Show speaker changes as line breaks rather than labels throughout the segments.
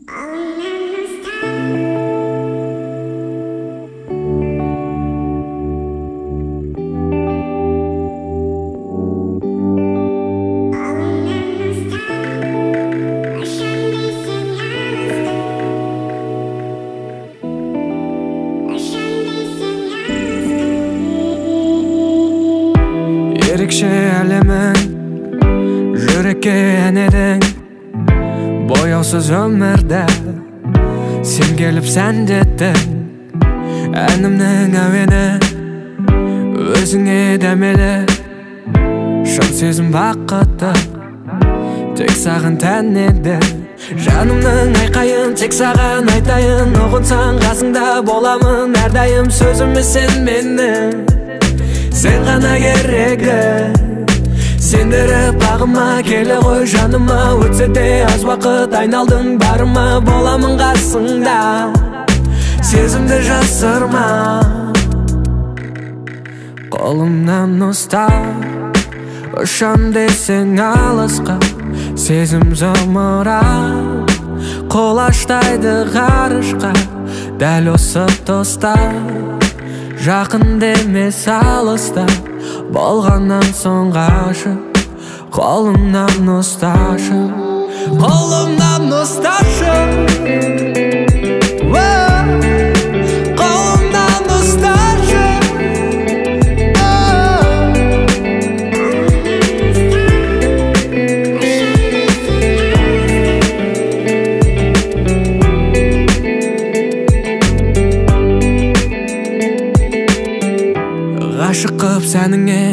Ерекше әлемің жүрекке әнедің, бояусыз өмірді сен келіп сәндеттің. Әнімнің әуені өзіңе дәмелі, шын сезім бақытты тек саған тән еді. Жанымның айқайын тек саған айтайын, ұғынсаң қасыңда боламын әрдайым. Сөзіме сен менің, сен ғана керегі, сендіріп ағыма келе ғой жаныма. Өтсе де аз уақыт айналдың барыма, боламын қасыңда, сезімді жасырма. Қолымнан ұстап ұшам десең алысқа, сезім зымырап қолаштайды ғарышқа. Дәл осы тоста жақын демес алыста, болғаннан соң ғашық. Қолымнан ұсташы, қолымнан ұсташы, қолымнан ұсташы. Ғашық қып сәніңе,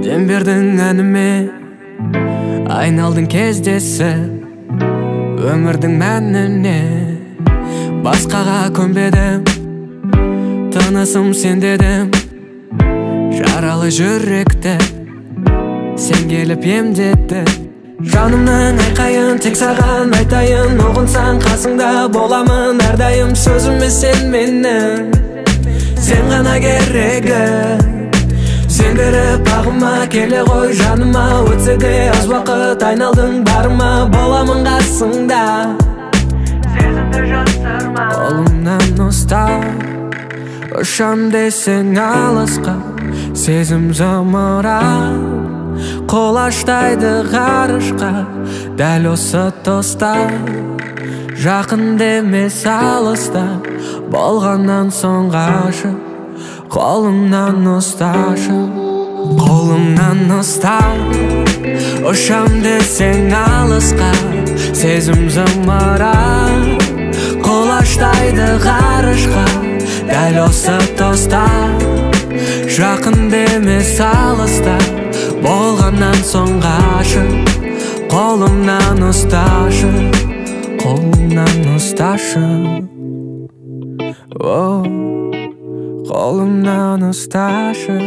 дем бердің әніме, айналдың кездесіп өмірдің мәніне. Басқаға көнбедім, тынысым сен дедім, жаралы жүректі сен келіп емдетті. Жанымның айқайын тек саған айтайын, ұғынсаң қасыңда боламын әрдайым. Сөзіме сен менің, сен ғана керегі, сендіріп ағыма келе ғой жаныма. Өтсе де аз уақыт айналдың барыма, боламын қасыңда, сезімді жасырма. Қолымнан ұстап ұшам десең алысқа, сезім зымырап қолаштайды ғарышқа. Дәл осы тоста жақын демес алыста, болғаннан соң ғашық. Қолымнан ұсташы, қолымнан ұстап ұшам десең алысқа, сезім зымырап қолаштайды ғарышқа. Дәл осы тоста жақын демес алыста, болғаннан соң ғашық. Қолымнан ұсташы, қолымнан ұсташы, қолымнан ұсташы.